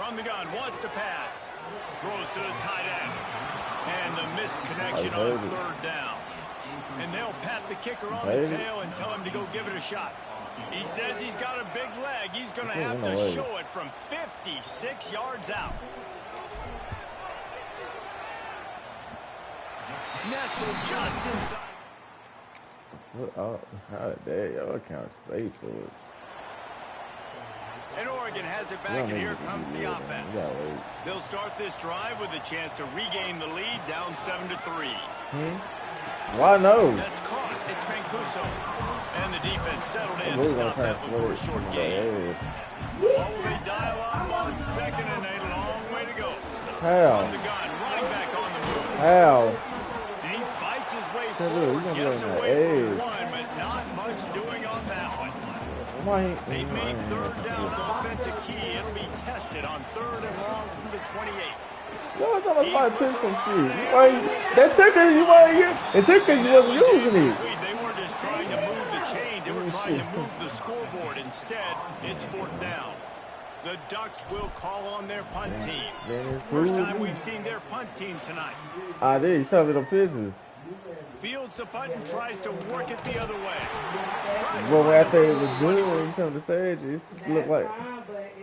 From the gun, wants to pass. Throws to the tight end. And the misconnection on third down. And they'll pat the kicker on the tail and tell him to go give it a shot. He says he's got a big leg. He's going to have to show it from 56 yards out. Nestled just inside. Oh, how dare y'all can't stay for it. And Oregon has it back, and here comes the offense. They'll start this drive with a chance to regain the lead, down 7-3. Why no? That's caught. It's Mancuso. And the defense settled in to stop that before a short gain. Oh, they dial up on second and a long way to go. How? On the gun, running back on the move. How? And he fights his way forward, gets away from one, but not much doing on that one. They made third down offense a key. It'll be tested on third and long from the 28. No, it's not about to some shit. That took us, you wasn't using it. They weren't just trying to move the chains, they were trying to move the scoreboard. Instead, it's fourth down. The Ducks will call on their punt team. First time we've seen their punt team tonight. They shoved it on pitches. Fields the punt and tries to work it the other way. Well, after it was good, you showed the surgery, it looked like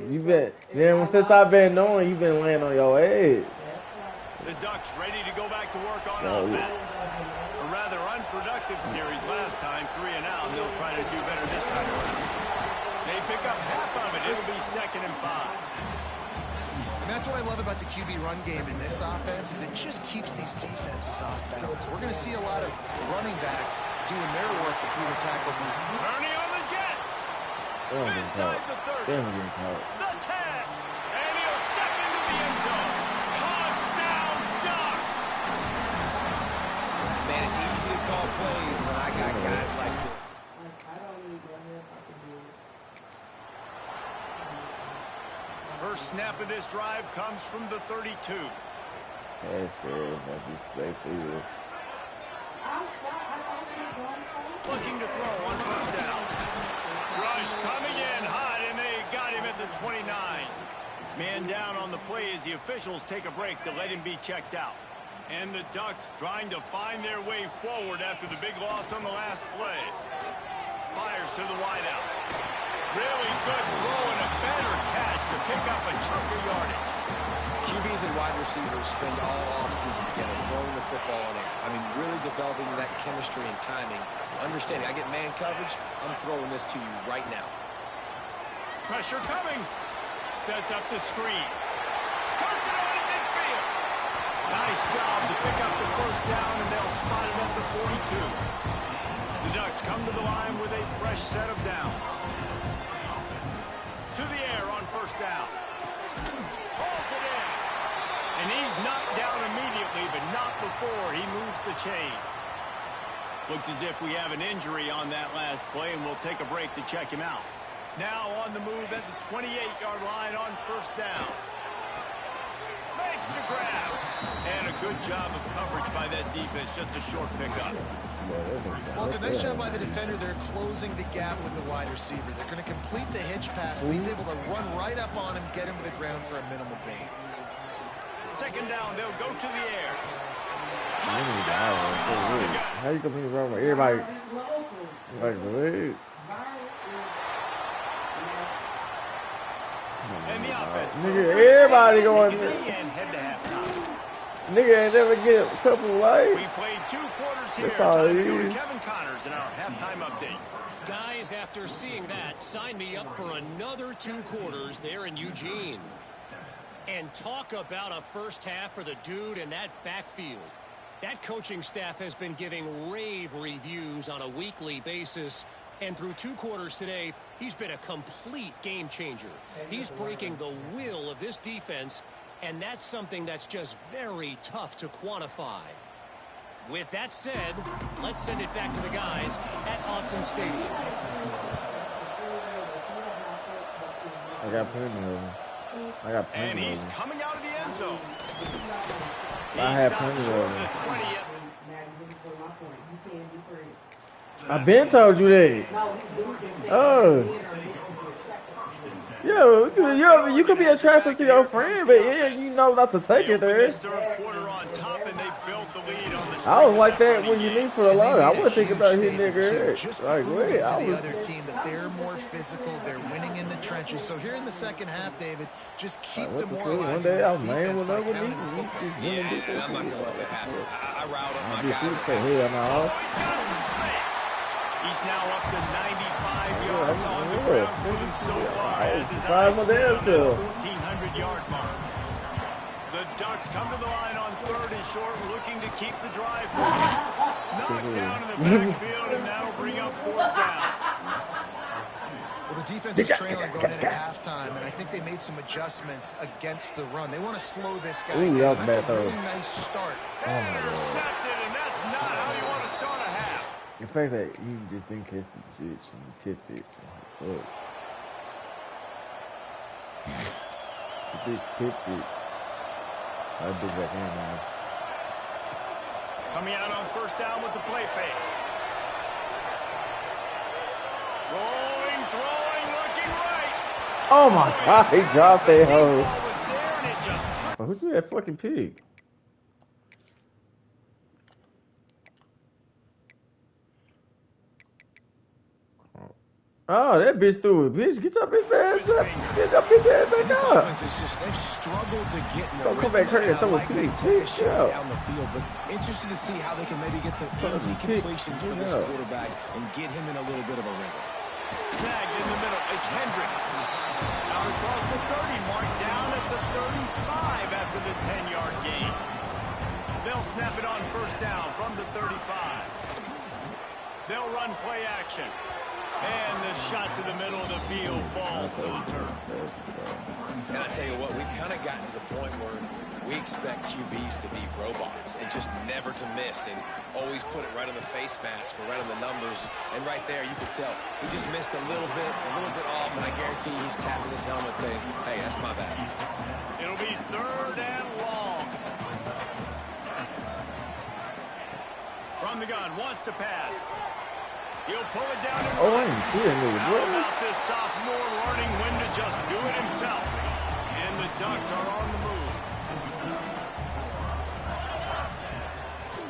you bet. Then since I've been knowing, you've been laying on your ass. The Ducks ready to go back to work on offense. A rather unproductive series last time, 3 and out. They'll try to do better this time around. They pick up half of it. It'll be 2nd and 5. And that's what I love about the QB run game in this offense is it just keeps these defenses off balance. We're going to see a lot of running backs doing their work between the tackles. Ernie on the Jets. Inside the 30. The 10. And he'll step into the end zone. Touchdown, Ducks. Man, it's easy to call plays when I got guys like this. First snap of this drive comes from the 32. That's good. Looking to throw on first down. Rush coming in hot, and they got him at the 29. Man down on the play as the officials take a break to let him be checked out. And the Ducks trying to find their way forward after the big loss on the last play. Fires to the wideout. Really good throw and a better catch to pick up a chunk of yardage. QBs and wide receivers spend all offseason together throwing the football in there. I mean, really developing that chemistry and timing. Understanding, I get man coverage, I'm throwing this to you right now. Pressure coming. Sets up the screen. Cuts it out at midfield. Nice job to pick up the first down, and they'll spot it at the 42. The Ducks come to the line with a fresh set of downs. To the air on first down. Hauls it in. And he's knocked down immediately, but not before he moves the chains. Looks as if we have an injury on that last play, and we'll take a break to check him out. Now on the move at the 28-yard line on first down. Makes the grab. And a good job of coverage by that defense. Just a short pickup. Well, it's a nice job by the defender. They're closing the gap with the wide receiver. They're going to complete the hitch pass, but he's able to run right up on him, get him to the ground for a minimal gain. Second down, they'll go to the air. How you compete wrong with everybody? Like the lead. And the offense. Nigga, everybody going. Head to halftime. Nigga ain't never get a couple lights. We played 2 quarters here. That's all Time it to go to is. Kevin Connors in our halftime update. Guys, after seeing that, sign me up for another 2 quarters there in Eugene. And talk about a first half for the dude in that backfield. That coaching staff has been giving rave reviews on a weekly basis. And through 2 quarters today, he's been a complete game changer. He's breaking the will of this defense, and that's something that's just very tough to quantify. With that said, let's send it back to the guys at Autzen Stadium. I got plenty of them. And he's coming out of the end zone. I have plenty of them. I've been told you that. Oh. Yo, you could be attracted to your friend, but yeah, you know not to take it there. I was like that when you need for the line. I wasn't thinking about hitting nigga. Just Like, wait, I to the was. other team that they're more physical, they're winning in the trenches. So here in the second half, David, just keep demoralizing One day I this was laying defense with by another pounding nigga. the football. Yeah, and I'm not gonna let that happen. I riled up my guys. Hell no. He's now up to 95 yards on the ground for them so far as his eyes sit on the 1,400-yard mark. The Ducks come to the line on 3rd and short, looking to keep the drive moving. Knocked down in the backfield, and that'll bring up 4th down. Well, the defense is trailing going into halftime, and I think they made some adjustments against the run. They want to slow this guy down. That's a really nice start. Intercepted, and that's not how you want to start a half. The fact that you just didn't catch the bitch and you tipped it. Look. The bitch tipped it. I did that in now. Coming out on 1st down with the play fake. Rolling, throwing, looking right. Oh my God, he dropped that hoe. Ball was there, and it just tripped. Who threw that fucking pig? Oh, that bitch threw it. Bitch, get your bitch ass up. Get your bitch ass back This up. offense is just, they've struggled to get in the Don't come back rhythm, here and and I throw a like they pick. take a Pick, shot yeah. down the field, but interested to see how they can maybe get some easy Pick, completions for this yeah. quarterback and get him in a little bit of a rhythm. Snagged in the middle. It's Hendricks. Out across the 30 mark, down at the 35 after the 10-yard gain. They'll snap it on 1st down from the 35. They'll run play action. And the shot to the middle of the field falls to the turf. And I tell you what, we've kind of gotten to the point where we expect QBs to be robots and just never to miss and always put it right on the face mask or right on the numbers. And right there, you could tell he just missed a little bit off, and I guarantee he's tapping his helmet saying, hey, that's my bad. It'll be 3rd and long. From the gun, wants to pass. He'll pull it down and Oh, I didn't see that nigga, How bro. about this sophomore learning when to just do it himself? And the Ducks are on the move.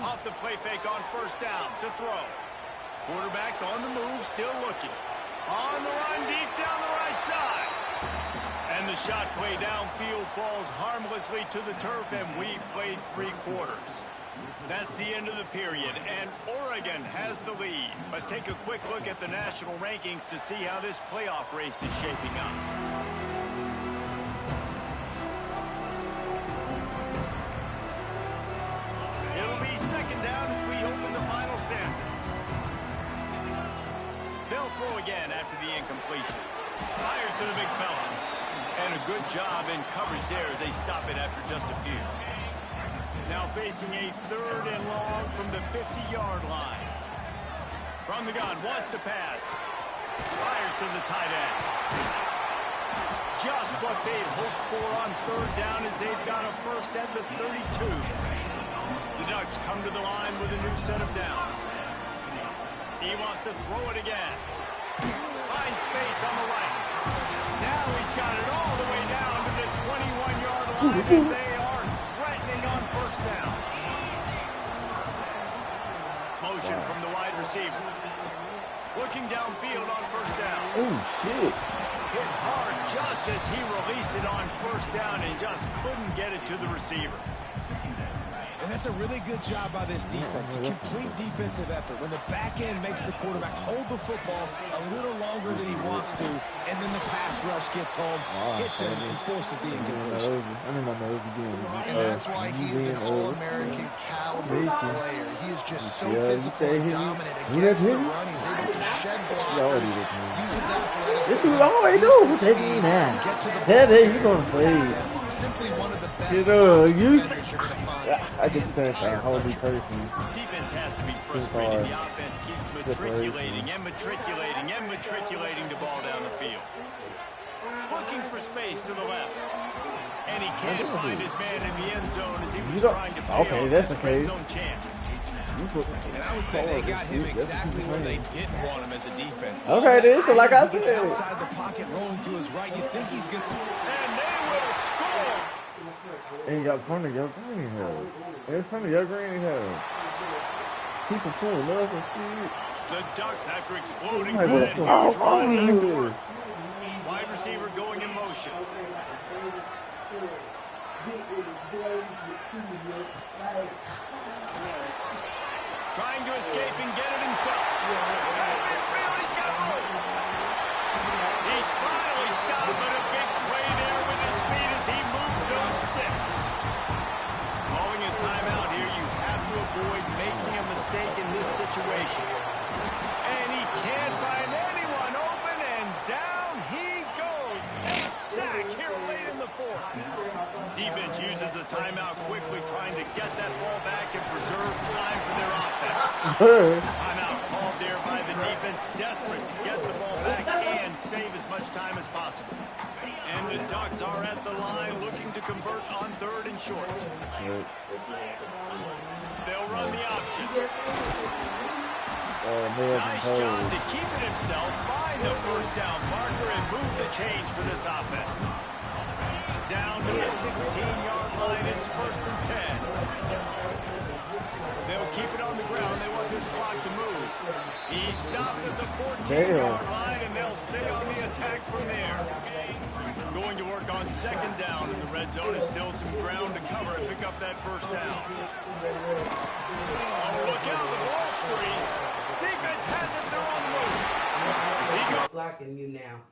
Off the play fake on 1st down to throw. Quarterback on the move, still looking. On the run, deep down the right side. And the shot play downfield falls harmlessly to the turf, and we've played 3 quarters. That's the end of the period, and Oregon has the lead. Let's take a quick look at the national rankings to see how this playoff race is shaping up. It'll be 2nd down as we open the final stanza. They'll throw again after the incompletion. Fires to the big fella. And a good job in coverage there as they stop it after just a few. Now facing a 3rd and long from the 50-yard line. From the gun, wants to pass. Fires to the tight end. Just what they'd hoped for on 3rd down as they've got a first at the 32. The Ducks come to the line with a new set of downs. He wants to throw it again. Finds space on the right. Now he's got it all the way down to the 21-yard line, and they are threatening on 1st down. Motion from the wide receiver. Looking downfield on 1st down. Oh, shit. Hit hard just as he released it on 1st down and just couldn't get it to the receiver. And that's a really good job by this defense. Complete defensive effort. When the back end makes the quarterback hold the football a little longer than he wants to, and then the pass rush gets home, hits him, and forces the incompletion. And that's why he is an All-American caliber player. He is just so physical and dominant against the run. He's able to shed blockers, uses athleticism, uses speed, get to the ball. You gonna say? Simply one of the best You defenders you're going to find. I just think a whole new person. Defense has to be frustrated. The offense keeps matriculating and matriculating and matriculating the ball down the field. Looking for space to the left. And And he can't find his man in the end zone as he was trying to pay off that's his okay. red zone chance. And I would say they got him exactly where they didn't want him as a defense. Okay, this so like I He gets said. outside the pocket, rolling to his right. You think he's going to... And they will score. And y'all front of your granny house. In front of your granny house. People pulling up and shit. The Ducks, after exploding for that huge run back to work. Wide receiver going in motion. Trying to escape and get it himself. He's got room. He's finally stopped, but a big play there with his speed as he moves those sticks. Calling a timeout here, you have to avoid making a mistake in this situation. And he can't find anyone open, and down he goes. A sack here late in the fourth. Defense uses a timeout quickly, trying to get that ball back and preserve time for their offense. Timeout called there by the defense, desperate to get the ball back and save as much time as possible. And the Ducks are at the line looking to convert on 3rd and short. They'll run the option. Nice job to keep it himself, find the first down marker, and move the change for this offense. Down to the 16-yard line, it's 1st and 10. They'll keep it on the ground. They want this clock to move. He stopped at the 14-yard line, and they'll stay on the attack from there. Going to work on 2nd down in the red zone. Is still some ground to cover and pick up that first down. Oh, look out, the ball's free. Defense has it, they're on the move. He goes blocking you now.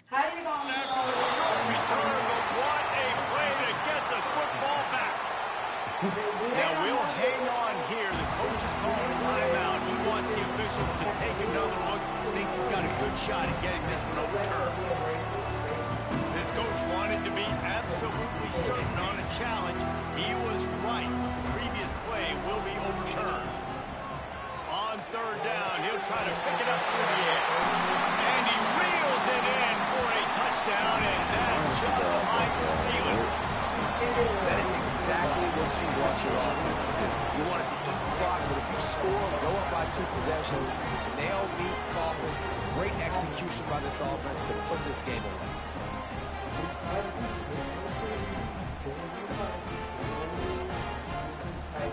How you going after a short return, but what a play to get the football back. Now we'll hang on here. The coach is calling timeout. He wants the officials to take another look. Thinks he's got a good shot at getting this one overturned. This coach wanted to be absolutely certain on a challenge. He was right. The previous play will be overturned. On 3rd down, he'll try to pick it up through the air. And he reels it in for a touchdown, and that just might seal it. That is exactly what you want your offense to do. You want it to eat clock, but if you score, go up by 2 possessions, nail, meet, coffin, great execution by this offense to put this game away.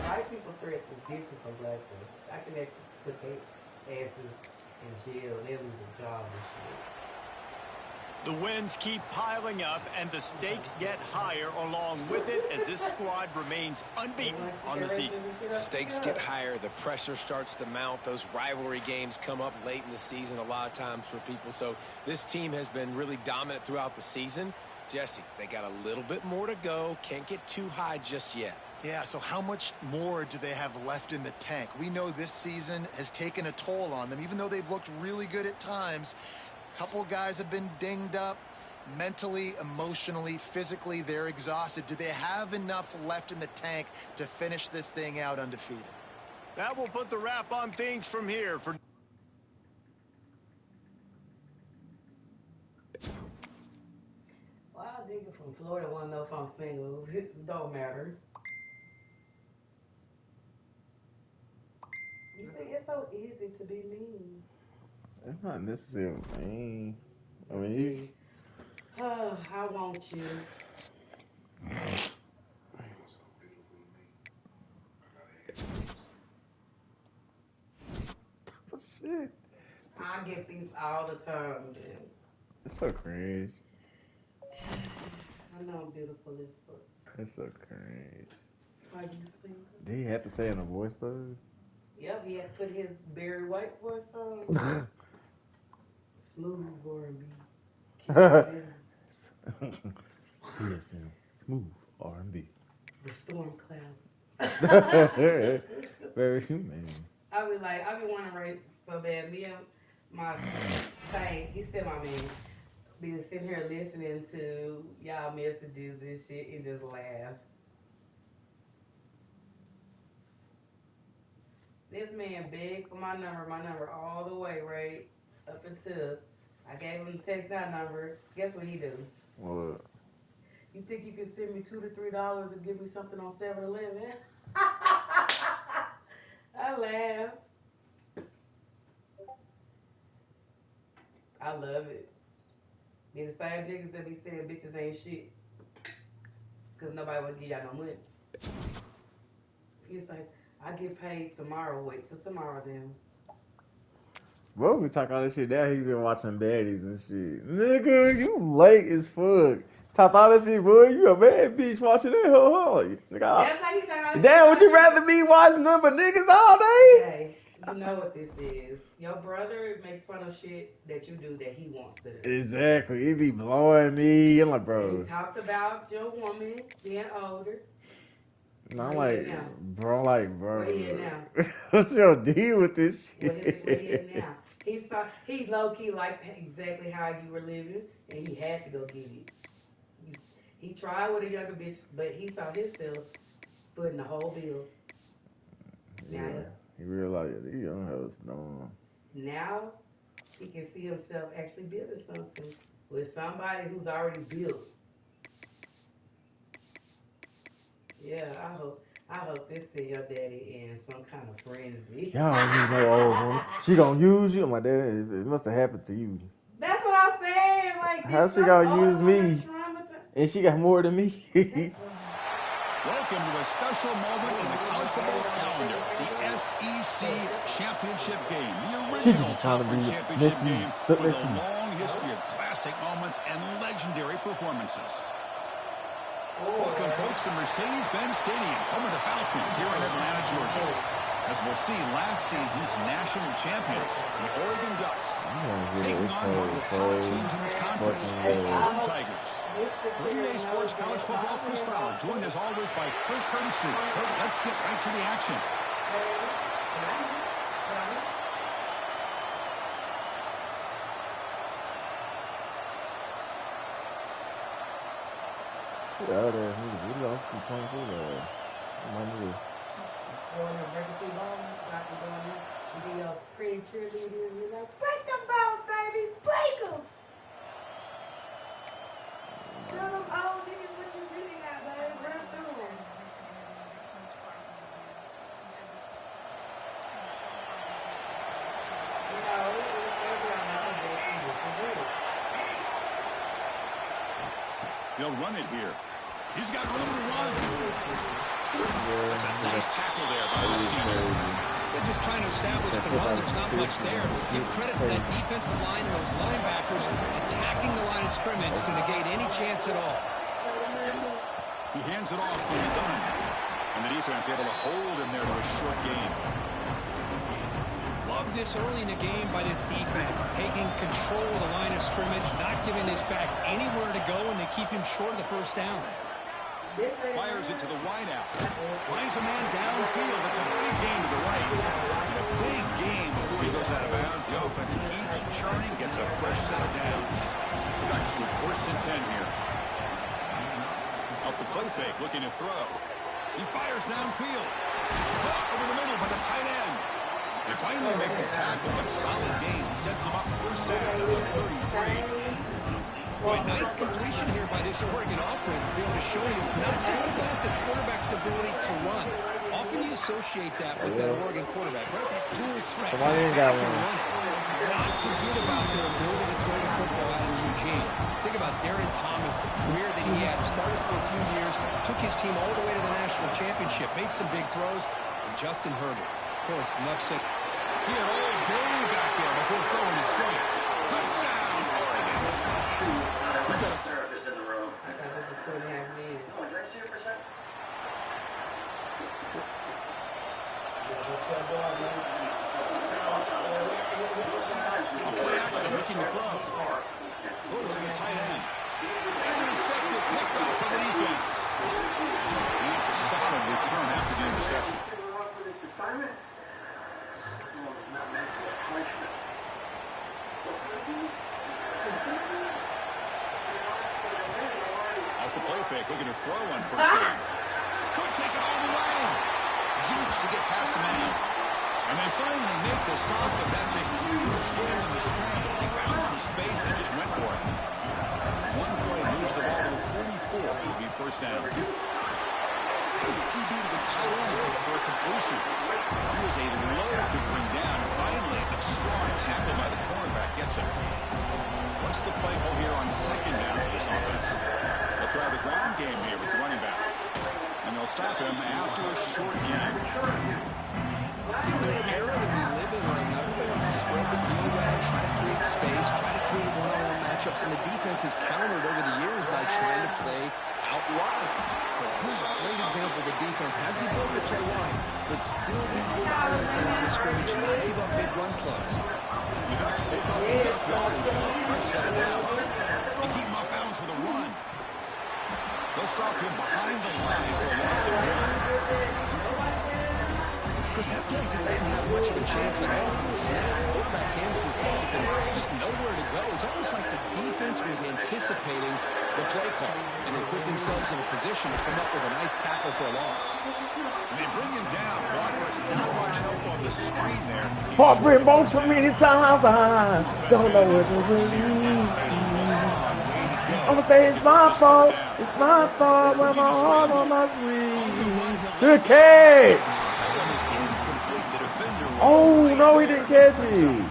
White people threats is different from black people. I can actually put their asses in jail and they lose a job and shit. The wins keep piling up, and the stakes get higher along with it as this squad remains unbeaten on the season. Stakes get higher. The pressure starts to mount. Those rivalry games come up late in the season a lot of times for people. So this team has been really dominant throughout the season. Jesse, they got a little bit more to go. Can't get too high just yet. Yeah, so how much more do they have left in the tank? We know this season has taken a toll on them, even though they've looked really good at times. A couple guys have been dinged up mentally, emotionally, physically. They're exhausted. Do they have enough left in the tank to finish this thing out undefeated? That will put the wrap on things from here for Well, I dig it from Florida. Want to know if I'm single? It don't matter. You see, it's so easy to be mean. It's not necessarily mean. I mean, you. Oh, I want you. Shit. I get these all the time, man. It's so cringe. I know I'm beautiful as fuck. It's so cringe. Are you single? Did he have to say in a voice though? Yep, he had to put his Barry White voice on. Smooth R&B. Listen, smooth R&B. The storm cloud. Very human. I be wanting to write so bad. Me and my Saint, he's still my man, be sitting here listening to y'all messages and shit and just laugh. This man begged for my number all the way, right? Up until I gave him the text that number. Guess what he do? What? You think you can send me $2 to $3 and give me something on 7-Eleven? I laugh. I love it. They're the same niggas that be saying bitches ain't shit. Because nobody will give y'all no money. He's like, I get paid tomorrow. Wait till tomorrow then. Bro, we talk all this shit now. He been watching baddies and shit. Nigga, you late as fuck. Talk all this shit, boy. You a bad bitch watching that whole nigga. That's how you talk. Damn, would you rather be watching number niggas all day? Hey, you know what this is. Your brother makes fun of shit that you do that he wants to do. Exactly. It be blowing me. I'm like, bro. He talked about your woman being older. No, I'm like, bro, Where he at now? What's your deal with this shit? Where he at now? He low-key liked exactly how you were living, and he had to go get it. He tried with a younger bitch, but he saw himself footing the whole bill. Now, he realized these young hoes, no. Now, he can see himself actually building something with somebody who's already built. Yeah, I hope this is your daddy in some kind of frenzy. Y'all don't use no old woman. She gonna use you? I'm like, it must have happened to you. That's what I'm saying. Like, how she gonna use me? And she got more than me. Welcome to a special moment in the college football calendar, the SEC Championship game, the original conference championship game with a long history of classic moments and legendary performances. Welcome, folks, to Mercedes-Benz Stadium, home of the Falcons here in Atlanta, Georgia. As we'll see, last season's national champions, the Oregon Ducks, taking on one of the top teams in this conference, the Auburn Tigers. For EA Sports College Football, Chris Fowler, joined as always by Kirk Herbstreit. Kirk, let's get right to the action. Get out of there. He lost the point for that. Going to break the ball, about to go in there, and be your pretty cheerleader, and you're like, break them balls, baby, break them! Show them old niggas what you really got, baby, run through them. You know, They'll run it here. He's got room to run. That's a nice tackle there by the senior. They're just trying to establish the run. There's not much there. Give credit to that defensive line and those linebackers attacking the line of scrimmage to negate any chance at all. He hands it off to Dunn. And the defense able to hold him there to a short gain. Love this early in the game by this defense. Taking control of the line of scrimmage, not giving this back anywhere to go, and they keep him short of the first down. Fires it to the wideout. Finds a man downfield. That's a big gain to the right. And a big gain before he goes out of bounds. The offense keeps churning, gets a fresh set of downs. Ducks with 1st and 10 here. Off the play fake, looking to throw. He fires downfield. Caught over the middle by the tight end. They finally make the tackle, but solid gain sets him up 1st down at the 33. Boy, nice completion here by this Oregon offense to be able to show you it's not just about the quarterback's ability to run. Often you associate that with that Oregon quarterback, right? That dual threat. Why ain't got one? Not forget about their ability to throw the football out in Eugene. Think about Darren Thomas, the career that he had. Started for a few years, took his team all the way to the national championship, made some big throws. And Justin Herbert, of course, enough said. He had all day back there before throwing his strike. Touchdown, Oregon. We've got a therapist in the room. I thought it was 2.5 minutes. Oh, did I see your percent? On play action, looking to throw. Throws to the tight end. Intercepted, picked off by the defense. And that's a solid return after the interception. Off the play fake, looking to throw on 1st down. Could take it all the way. Jukes to get past a man. And they finally make the stop, but that's a huge gain in the scramble. He found some space and just went for it. One play moves the ball to the 4. It'll be first down. QB to the tight end for a completion. Here's a load to bring down. And finally, a strong tackle by the cornerback gets him. What's the play call here on second down for this offense? They'll try the ground game here with the running back. And they'll stop him after a short gain. In the era that we live in right now, everybody wants to spread the field out, try to create space, try to create one-on-one matchups, and the defense has countered over the years by trying to play out wide. But here's a great example. The defense has the ability to play wide, but still be solid at the line of scrimmage and not give up big run plays. The Ducks pick up enough yardage for a fresh set of downs. They keep him off balance with a run. They'll stop him behind the line for a loss of 1. Chris, that play just didn't have much of a chance at all from the snap. The quarterback hands this off and just nowhere to go. It's almost like the defense was anticipating the play call, and they put themselves in a position to come up with a nice tackle for a loss. And they bring him down. Blockers not much help on the screen there. Heartbreak bones so many times. I don't know what to do. I'm gonna say it's my fault. It's my fault when my heart on my sleeve. Good catch. Oh no, he didn't catch me.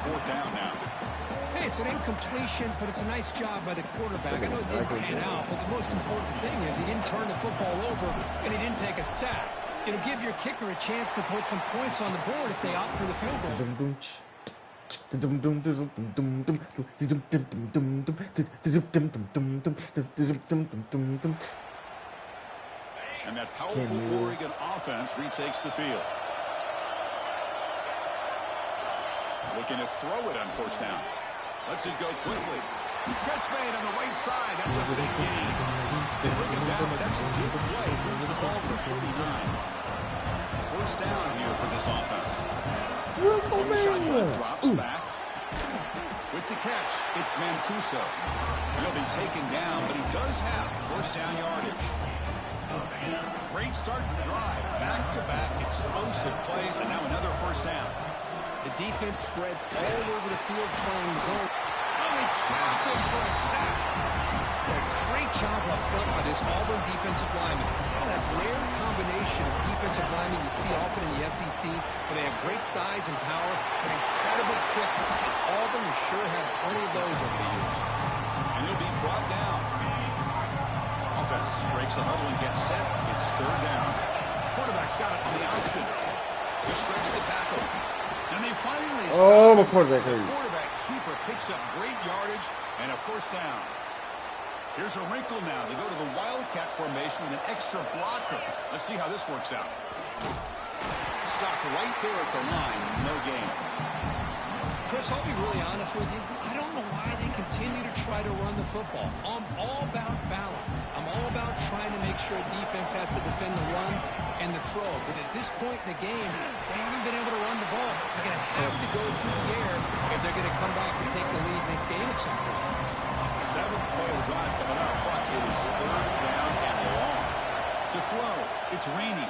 Hey, it's an incompletion, but it's a nice job by the quarterback. I know it didn't pan out, but the most important thing is he didn't turn the football over and he didn't take a sack. It'll give your kicker a chance to put some points on the board if they opt for the field goal. And that powerful Oregon offense retakes the field. Looking to throw it on first down. Lets it go quickly. Catch made on the right side. That's a big gain. They bring him down, but that's a good play. Moves the ball to 39. First down here for this offense. The shotgun drops back. With the catch, it's Mancuso. He'll be taken down, but he does have first down yardage. Great start to the drive. Back-to-back explosive plays, and now another first down. The defense spreads all over the field playing zone. And they trap him for a sack. A great job up front by this Auburn defensive lineman. That rare combination of defensive linemen you see often in the SEC, where they have great size and power, but incredible quickness. And Auburn has sure had plenty of those over the years. And he'll be brought down. Offense breaks the huddle and gets set. It's third down. Quarterback's got it on the option. He shreds the tackle. And they finally stop. My quarterback. The quarterback keeper picks up great yardage and a first down. Here's a wrinkle now. They go to the Wildcat formation with an extra blocker. Let's see how this works out. Stopped right there at the line. No gain. Chris, I'll be really honest with you. I don't know why they continue to try to run the football. I'm all about balance. I'm all about trying to make sure defense has to defend the run and the throw. But at this point in the game, they haven't been able to run the ball. They're going to have to go through the air if they're going to come back and take the lead in this game at some point. Seventh play of the drive coming up, but it is third down and long. To throw, it's Rainey.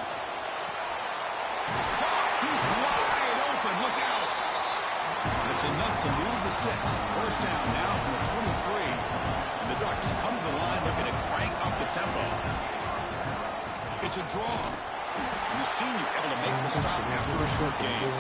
He's wide open. Look out. It's enough to move the sticks. First down now from the 23. And the Ducks come to the line looking to crank up the tempo. It's a draw. And the senior able to make the stop after a short game.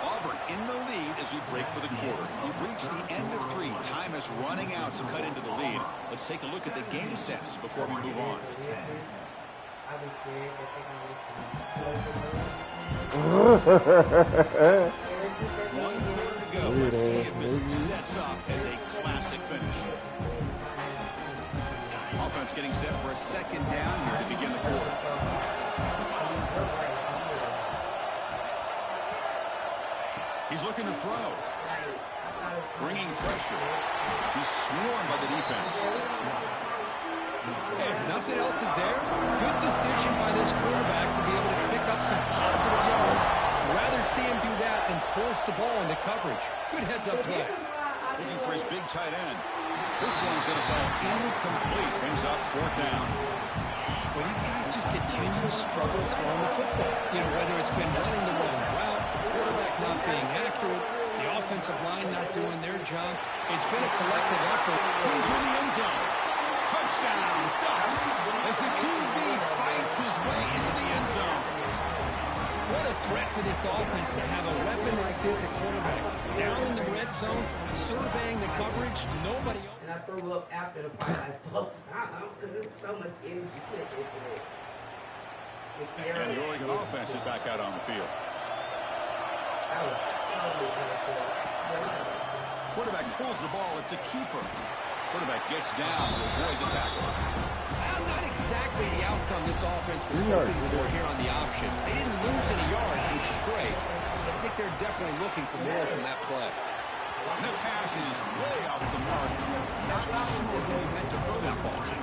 Auburn in the lead as we break for the quarter. We've reached the end of 3. Time is running out to cut into the lead. Let's take a look at the game stats before we move on. One quarter to go. Let's see if this sets up as a classic finish. Offense getting set for a second down here to begin the quarter. He's looking to throw. Bringing pressure. He's swarmed by the defense. Hey, if nothing else is there, good decision by this quarterback to be able to pick up some positive yards. I'd rather see him do that than force the ball into coverage. Good heads-up play. Looking for his big tight end. This one's going to fall incomplete. Brings up fourth down. Well, these guys just continue to struggle throwing the football. You know, whether it's been running the wrong route, the quarterback not being accurate, the The offensive line not doing their job. It's been a collective effort. He's in the end zone. Touchdown, Ducks, as the QB fights his way into the end zone. What a threat to this offense to have a weapon like this at quarterback. Down in the red zone, surveying the coverage, nobody else. And I threw up after the fight. Like, folks, because there's so much energy put into it. And the Oregon offense is back out on the field. Quarterback pulls the ball. It's a keeper. Quarterback gets down to avoid the tackle. Not exactly the outcome this offense was hoping for here on the option. They didn't lose any yards, which is great. But I think they're definitely looking for more from that play. And the pass is way off the mark. Not sure who he meant to throw that ball to.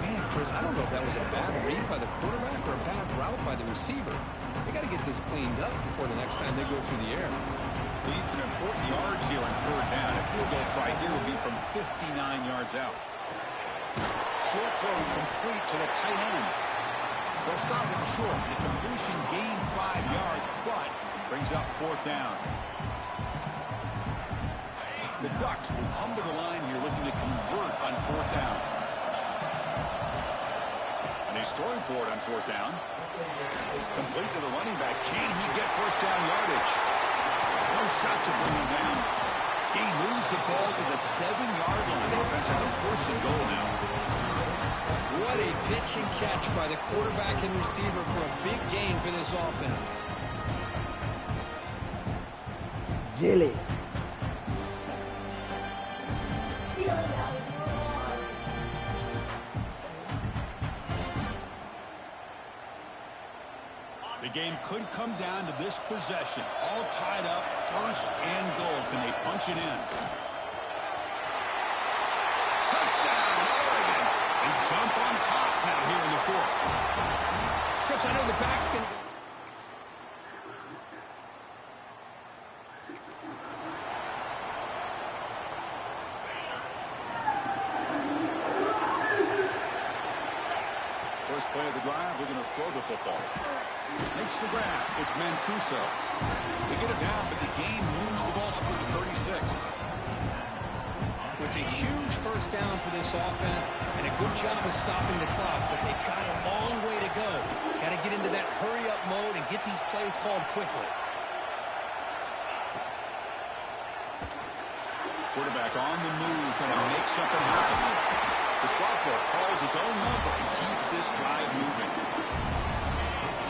Man, Chris, I don't know if that was a bad read by the quarterback or a bad route by the receiver. They got to get this cleaned up before the next time they go through the air. Leads some important yards here on third down. A field goal try here will be from 59 yards out. Short throw complete to the tight end. They'll stop him short. The completion gained 5 yards, but brings up fourth down. The Ducks will come to the line here looking to convert on fourth down. And he's throwing for it on fourth down. Complete to the running back. Can he get first down yardage? No shot to bring him down. He moves the ball to the 7-yard line. The offense has a first and goal now. What a pitch and catch by the quarterback and receiver for a big gain for this offense. Jelly. The game could come down to this possession. All tied up, first and goal. Can they punch it in? Touchdown, Oregon. They jump on top now here in the fourth. Chris, I know the backs can... First play of the drive, they're going to throw the football. Makes the grab. It's Mancuso. They get it down, but the game moves the ball up to the 36. It's a huge first down for this offense and a good job of stopping the clock, but they've got a long way to go. Got to get into that hurry-up mode and get these plays called quickly. Quarterback on the move, trying to make something happen. The sophomore calls his own number and keeps this drive moving.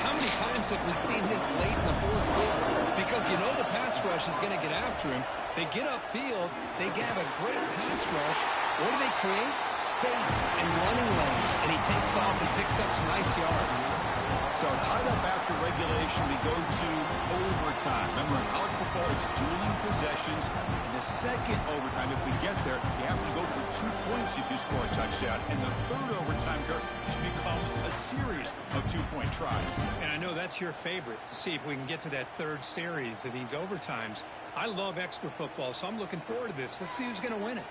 How many times have we seen this late in the fourth quarter? Because you know the pass rush is going to get after him. They get upfield, they have a great pass rush. What do they create? Space and running lanes, and he takes off and picks up some nice yards. So tied up after regulation, we go to overtime. Remember, in college football, it's dueling possessions. In the second overtime, if we get there, you have to go for 2 points if you score a touchdown. And the third overtime, Kirk, just becomes a series of 2-point tries. And I know that's your favorite, to see if we can get to that third series of these overtimes. I love extra football, so I'm looking forward to this. Let's see who's going to win it.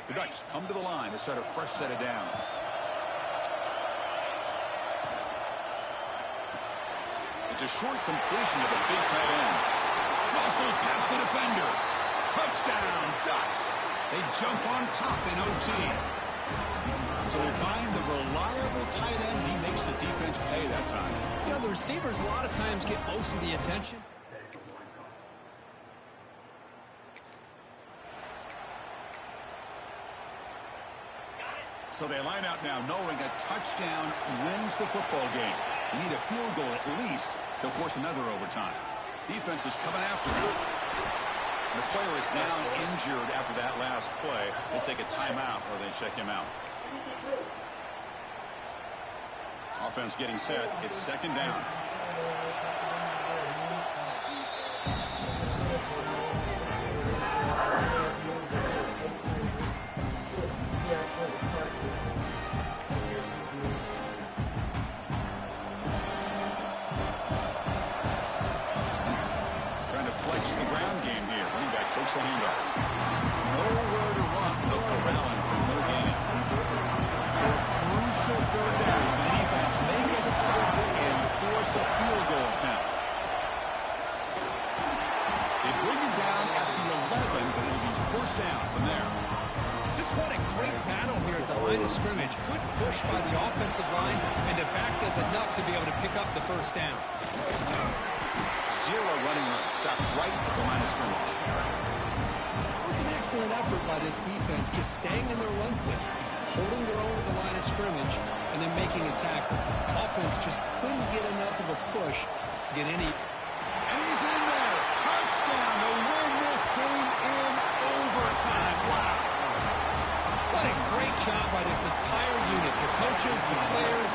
The Ducks come to the line to set a fresh set of downs. It's a short completion of a big tight end. Muscles past the defender. Touchdown, Ducks. They jump on top in OT. So they find the reliable tight end. He makes the defense pay that time. You know, the receivers a lot of times get most of the attention. So they line out now knowing a touchdown wins the football game. You need a field goal at least to force another overtime. Defense is coming after him. The player is down injured after that last play. They take a timeout or they check him out. Offense getting set. It's second down. the handoff. Nowhere to run. No corralling from no gain. So a crucial third down for the defense. Make a stop and force a field goal attempt. They bring it down at the 11, but it'll be first down from there. Just what a great battle here at the line of scrimmage. Good push by the offensive line, and the back does enough to be able to pick up the first down. Zero running room. Stop right at the line of scrimmage. It was an excellent effort by this defense, just staying in their run flicks, holding their own at the line of scrimmage, and then making a tackle. Offense just couldn't get enough of a push to get any. And he's in there. Touchdown to win this game in overtime. Wow. What a great job by this entire unit. The coaches, the players,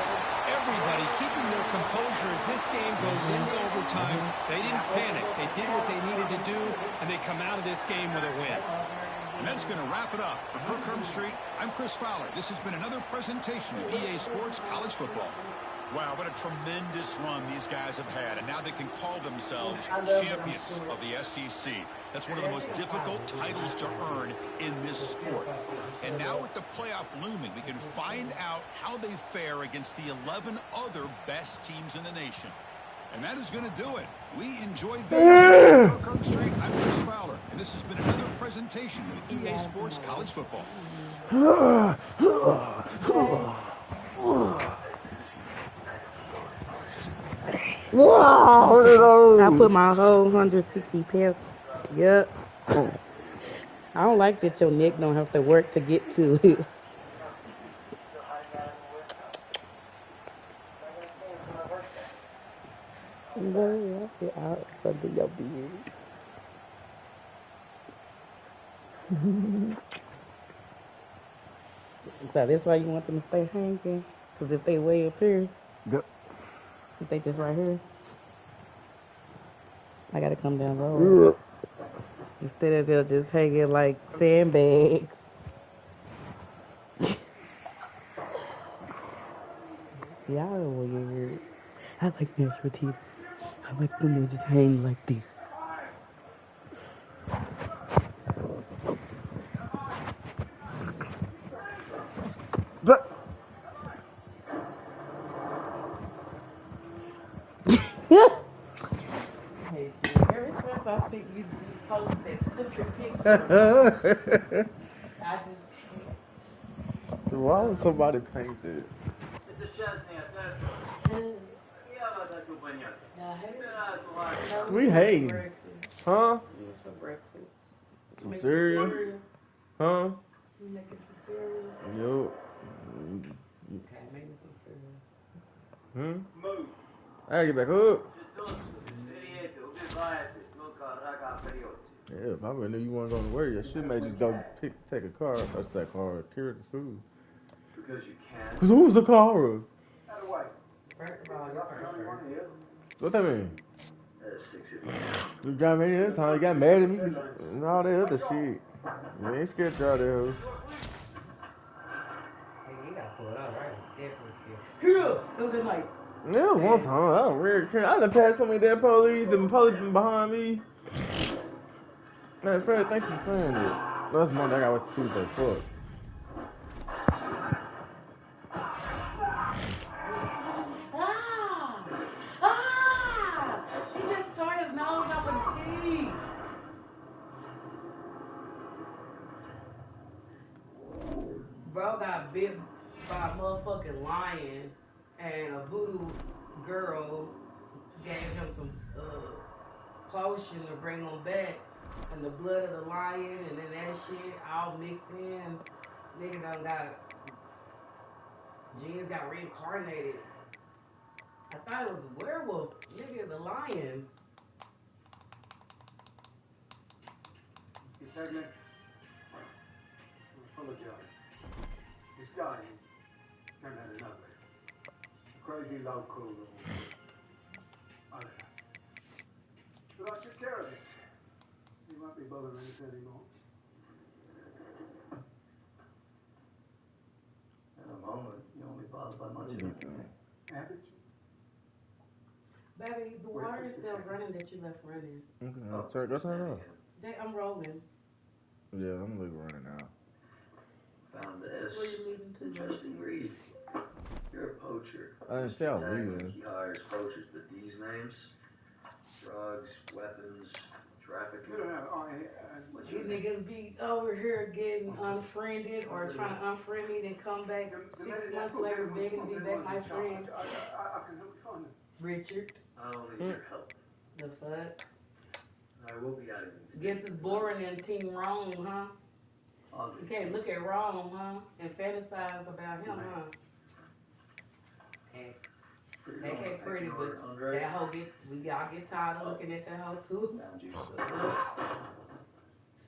everybody keeping their composure as this game goes into overtime. They didn't panic. They did what they needed to do, and they come out of this game with a win. And that's going to wrap it up. For Kirk Herbstreit, I'm Chris Fowler. This has been another presentation of EA Sports College Football. Wow, what a tremendous run these guys have had. And now they can call themselves champions of the SEC. That's one of the most difficult titles to earn in this sport. And now with the playoff looming, we can find out how they fare against the 11 other best teams in the nation. And that is going to do it. We enjoyed being here. Kirk Herbstreit, I'm Chris Fowler. And this has been another presentation of EA Sports College Football. Wow! I put my whole 160 pounds. Yep. I don't like that your neck don't have to work to get to it. No, I feel out under your beard. So that's why you want them to stay hanging? Because if they way up here, Yep. if they just right here, I gotta come down the road. Instead of they'll just hanging like sandbags. Y'all are weird. I like natural teeth. I like when they just hang like this. But Hey, ever since I think you posted that stupid picture, I just why would somebody paint it? We hate. Huh? for breakfast. Some cereal? Huh? You making some cereal? Yup. Okay, maybe some cereal. I gotta get back up. Yeah, if I really knew you weren't going to work, I should maybe just go take a car. That's that car. Carry it to school. Because you can. Cause who's the car? First of all, your first. What that mean? You got me this time. You got mad at me and all that other shit. You ain't scared y'all there. Hey, you gotta pull it out, right? Definitely scared. It was in like. Yeah, one time. I don't really care. I done passed so many damn police and police been behind me. Man, Fred, thank you for saying that. Last Monday I got what Tuesday. Fuck. He just tore his nose up with his teeth. Bro got bit by a motherfucking lion, and a voodoo girl gave him some potion to bring him back, and the blood of the lion, and then that shit all mixed in. Nigga done got, Jeans got reincarnated. I thought it was a werewolf. Nigga, the lion. You pregnant? I apologize. This guy turned out another. Crazy local. I don't know. But I took care of it. You won't be bothering us anymore. At the moment, you won't be bothered by much of it. Average? Baby, the water is still running that you left running. Go turn it off. Jay, I'm rolling. Yeah, I'm leaving running now. Found this. Where you leading to? Interesting read. You're a poacher. I didn't say I was leaving. He hires poachers, but these names? Drugs, weapons, trafficking. These niggas be over here getting unfriended or trying to unfriend me, then come back 6 months later begging to be back my friend. I can help you find them. Richard. I don't need your help. The fuck? I will be out of these. Guess it's boring in Team Rome, huh? You can't look at Rome, huh? And fantasize about him, huh? That ain't pretty, but that hoe y'all get tired of looking at that hoe too.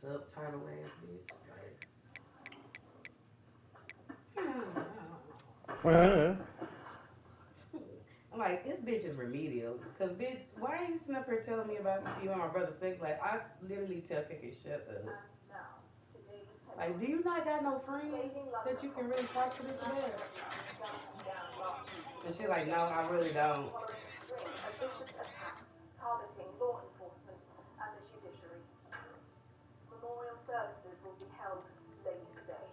Subtitle ass bitch. I'm like, this bitch is remedial. Cause bitch, why are you sitting up here telling me about you and my brother's sex? Like, I literally tell Kiki, shut up. Like, do you not got no friends that you can really talk to this about? And she's like, no, I really don't. Targeting law enforcement and the judiciary. Memorial services will be held later today.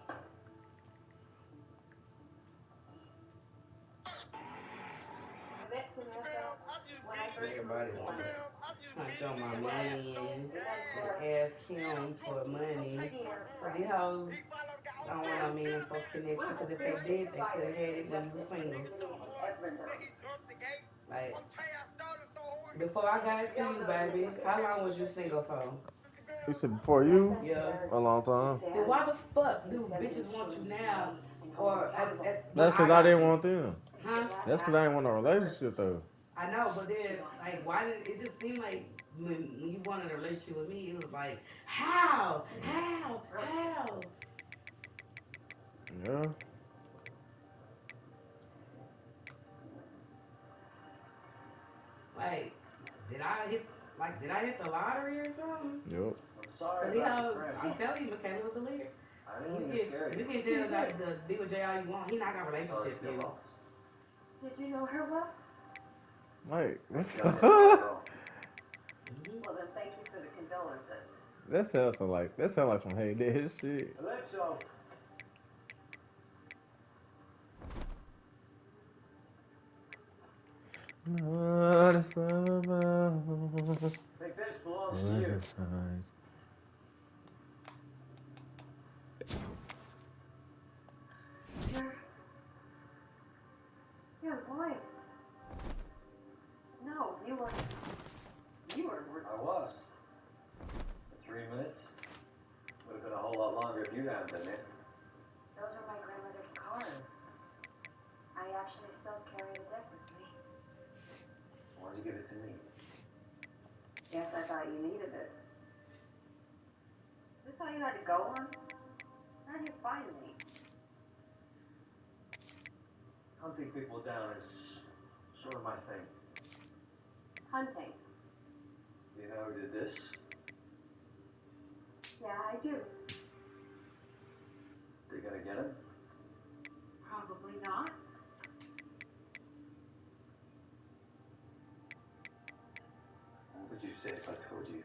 Everybody want to punch on my money and ask him for money. But these hoes don't want no meaningful connection, because if they did, they could have had it when you were single. Like, before I got to you, baby, how long was you single for? You said before you? Yeah. A long time. Then why the fuck do bitches want you now? Or that's because I didn't want them. Huh? That's because I didn't want a relationship though. I know, but then, like, why did it just seem like when you wanted a relationship with me, it was like, how? Yeah. Like, did I hit the lottery or something? Yep. I'm sorry. I'm telling you, Michaela was a leader. You can tell that to be with Jay all you want. He not got a relationship with you. Did you know her well? Wait. Well, then thank you for the condolences. That sounds like some Hey Dad shit. Alexo. Think this belongs to you. You're lying. No, you were. I was. For 3 minutes. Would have been a whole lot longer if you hadn't been there. Those are my grandmother's cards. I actually still carry the deck with me. Why'd you give it to me? Guess I thought you needed it. Is this all you had to go on? How'd you find me? Hunting people down is sort of my thing. Hunting. You know who did this? Yeah, I do. They gonna get him? Probably not. What would you say if I told you?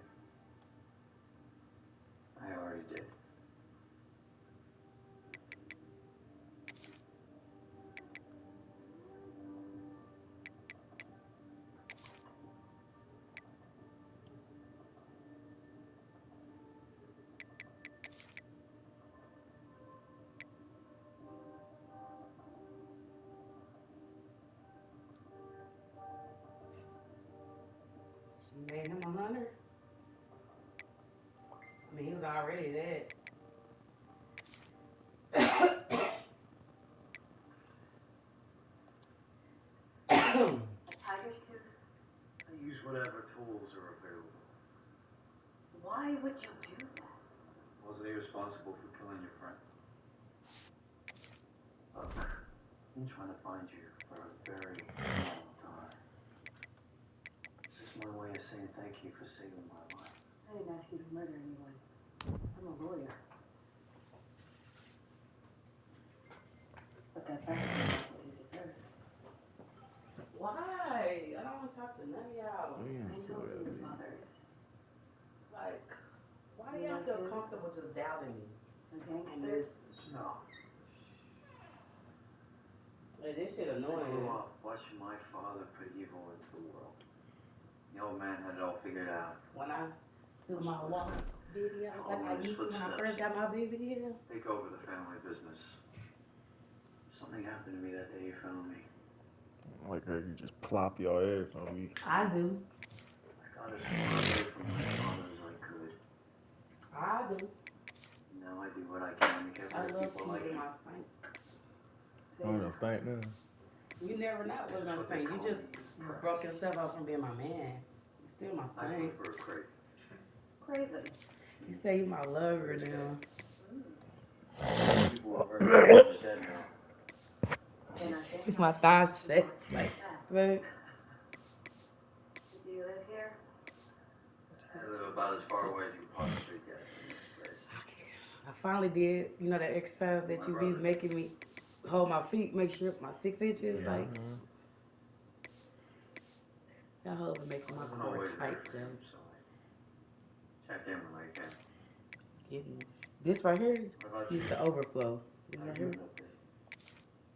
I already did. She made him a hunter. I mean, he was already that. Tiger's tooth? I use whatever tools are available. Why would you do that? Wasn't he responsible for killing your friend? Look, I've been trying to find you for a very long time. This is my way of saying thank you for saving my life. I didn't ask you to murder anyone. I'm a lawyer. But that back is what you deserve. Why? I don't want to talk to none of y'all. I know who your father is. Like, you don't feel comfortable just doubting me? And this, No. this shit annoying. I grew up watching my father put evil into the world. The old man had it all figured out. When I do my walk video, like I used to when I first got my big video. Take over the family business. Something happened to me that day you found me. Like how you just plop your ass on me. I do. I got as far away from my father as I could. I do. Now I do what I can to get I rid of love people like keeping you. my stink. I'm gonna stink now. You never know what's gonna stink. You just broke yourself out from being my man. You still my I stink. prefer crazy. Crazy. You say you my lover now. People are very dead now. My thighs shake like, man. Do you live here? I live about as far away as you possibly get from this place. I finally did, you know, that exercise that you be making me hold my feet, make sure my 6 inches, like. That hold is making my core tight, Joe. Check in when I can. Getting this right here used to overflow. This right here.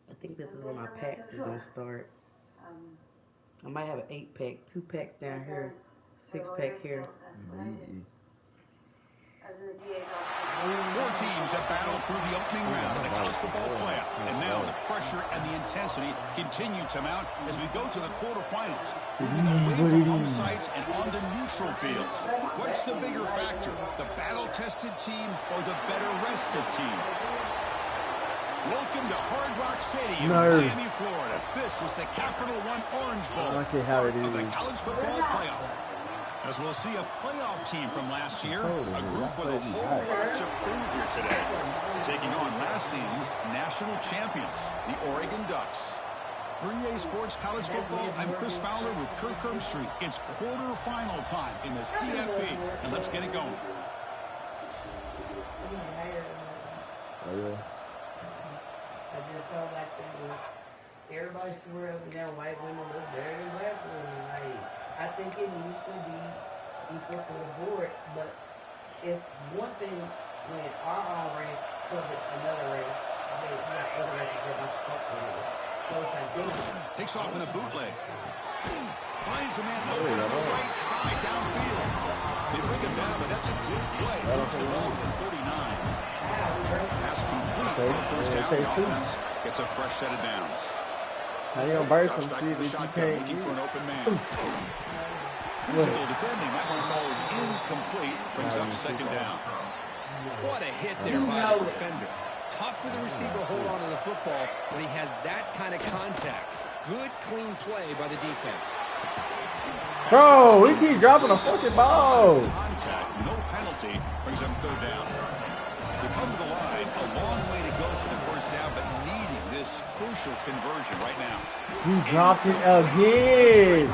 I think this is where my packs is gonna start. I might have an 8-pack, 2 packs down here, 6-pack here. Four teams have battled through the opening round of the college football playoff. And now the pressure and the intensity continue to mount as we go to the quarterfinals. Moving away from home sites and onto neutral fields. What's the bigger factor, the battle-tested team or the better-rested team? Welcome to Hard Rock Stadium, Miami, Florida. This is the Capital One Orange Bowl, part of the college football playoff. As we'll see a playoff team from last year, a group with a whole lot to prove here today. Taking on last season's national champions, the Oregon Ducks. For EA Sports College Football, I'm Chris Fowler with Kirk Herbstreit. It's quarterfinal time in the CFB, and let's get it going. Oh, yeah. I just felt like everybody swear up and down white women look better than black women. Like, I think it needs to be equal to the board, but it's one thing when our own race covers another race. I mean, you got other races that don't fuck with it. So it's like, damn. Takes off in a bootleg. Finds a man over on the right side downfield. They bring him down, but that's a good play. Moves the ball to 39. Pass complete for the first down. The offense gets a fresh set of downs. How you gonna burst some shit if you can't looking for an open man. Physical defending. That one falls incomplete. Brings up second down. What a hit there by the defender. Tough for the receiver to hold on to the football when he has that kind of contact. Good, clean play by the defense. Bro, we keep dropping a fucking ball. Contact, no penalty, brings up third down. They come to the line, a long way to go for the first down, but needing this crucial conversion right now. He dropped it again.